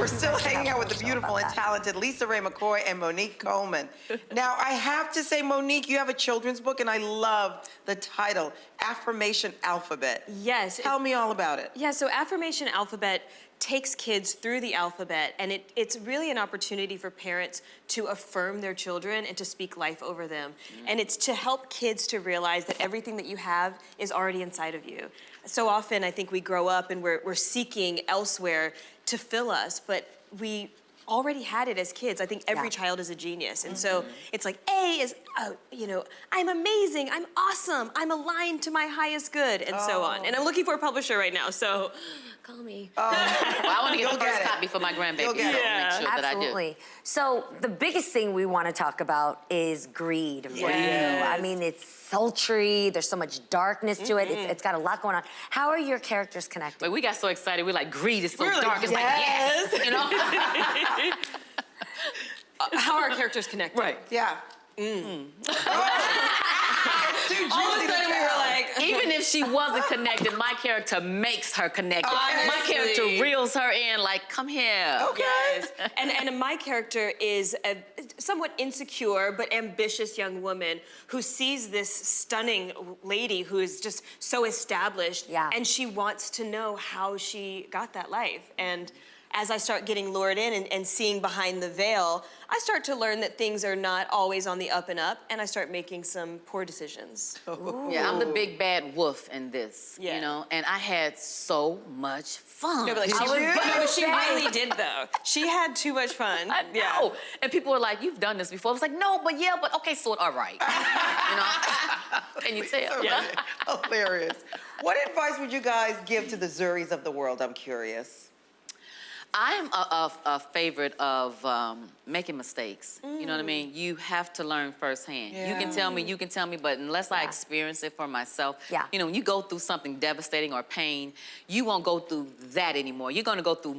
We're still hanging out with the beautiful and talented LisaRaye McCoy and Monique Coleman. Now, I have to say, Monique, you have a children's book, and I love the title, Affirmation Alphabet. Yes. Tell me all about it. Yeah, so Affirmation Alphabet takes kids through the alphabet, and it's really an opportunity for parents to affirm their children and to speak life over them. And it's to help kids to realize that everything that you have is already inside of you. So often I think we grow up and we're seeking elsewhere to fill us, but we already had it as kids. I think every child is a genius. And so it's like, A is, I'm amazing, I'm awesome, I'm aligned to my highest good, and so on. And I'm looking for a publisher right now, so call me. Well, I want to get the first copy for my grandbaby. So make sure that I do. So the biggest thing we want to talk about is greed. I mean, it's sultry, there's so much darkness to it, it's got a lot going on. How are your characters connected? Like, we got so excited, we're like, greed is so dark. It's like, yes, you know? How are our characters connected? Right. Yeah. All of a sudden we were like, even if she wasn't connected, my character makes her connected. Honestly. My character reels her in, like, come here. Okay. Yes. And my character is a somewhat insecure but ambitious young woman who sees this stunning lady who is just so established, and she wants to know how she got that life. And as I start getting lured in and seeing behind the veil, I start to learn that things are not always on the up and up, and I start making some poor decisions. Yeah, I'm the big bad wolf in this, you know, and I had so much fun. No, but like, she really did, though. She had too much fun. I know. And people were like, you've done this before. I was like, no, but yeah, but okay, so all right. You know? Can you tell? Yeah. Hilarious. What advice would you guys give to the juries of the world? I'm curious. I'm a favorite of making mistakes. You know what I mean? You have to learn firsthand. You can tell me, but unless I experience it for myself, you know, when you go through something devastating or pain, you won't go through that anymore. You're gonna go through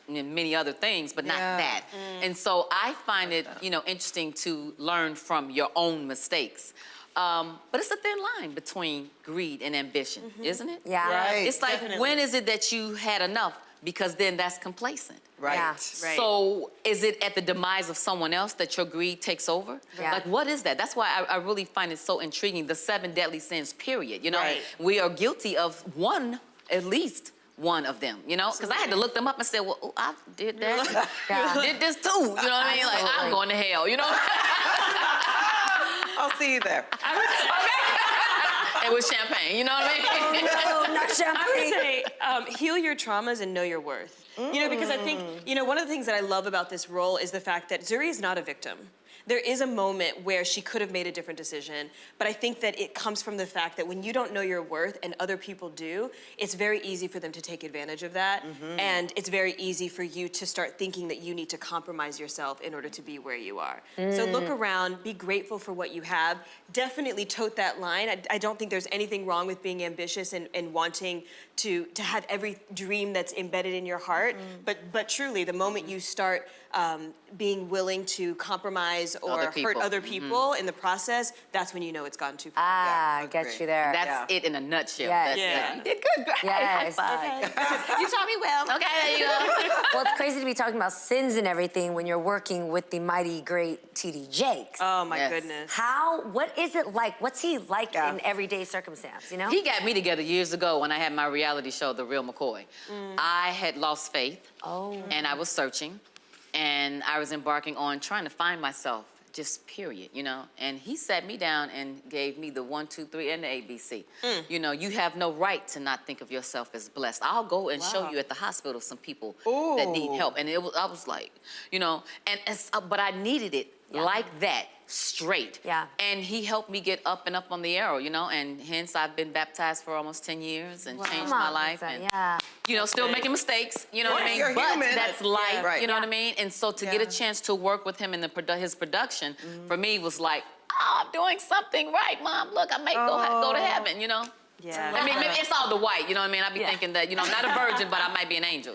many other things, but not that. And so I find it, you know, interesting to learn from your own mistakes. But it's a thin line between greed and ambition, isn't it? Yeah. Right. It's like, when is it that you had enough? Because then that's complacent. Right. Yeah. Right. So is it at the demise of someone else that your greed takes over? Yeah. Like, what is that? That's why I really find it so intriguing, the 7 deadly sins, period. You know, we are guilty of one, at least one of them, you know? Because I had to look them up and say, well, oh, I did that. I did this too, you know what I mean? Like, I'm going to hell, you know? I'll see you there. And with champagne, you know what I mean? Oh, no, not champagne. I would say heal your traumas and know your worth. You know, because I think, you know, one of the things that I love about this role is the fact that Zuri is not a victim. There is a moment where she could have made a different decision, but I think that it comes from the fact that when you don't know your worth and other people do, it's very easy for them to take advantage of that, and it's very easy for you to start thinking that you need to compromise yourself in order to be where you are. So look around, be grateful for what you have, definitely tote that line. I don't think there's anything wrong with being ambitious and wanting to have every dream that's embedded in your heart, but truly, the moment you start being willing to compromise or hurt other people in the process, that's when you know it's gone too far. I get you there. That's it in a nutshell. Yes. That's you did good, girl. Yes. You taught me well. Okay, there you go. Well, it's crazy to be talking about sins and everything when you're working with the mighty great T.D. Jakes. Oh my goodness. What is it like? What's he like in everyday circumstance, you know? He got me together years ago when I had my reality show, The Real McCoy. I had lost faith, and I was searching, and I was embarking on trying to find myself, just period, you know? And he sat me down and gave me the 1, 2, 3, and the ABC. You know, you have no right to not think of yourself as blessed. I'll go and show you at the hospital some people that need help. And I was like, you know, but I needed it like that, straight. And he helped me get up and up on the arrow, you know, and hence I've been baptized for almost 10 years and changed my life. And, you know, still making mistakes, you know what I mean? You're but human. that's life, you know what I mean? And so to get a chance to work with him in his production, for me was like, oh, I'm doing something right, Mom. Look, I may go to heaven, you know? Yeah. I mean, maybe it's all the white, you know what I mean? I be thinking that, you know, I'm not a virgin, but I might be an angel.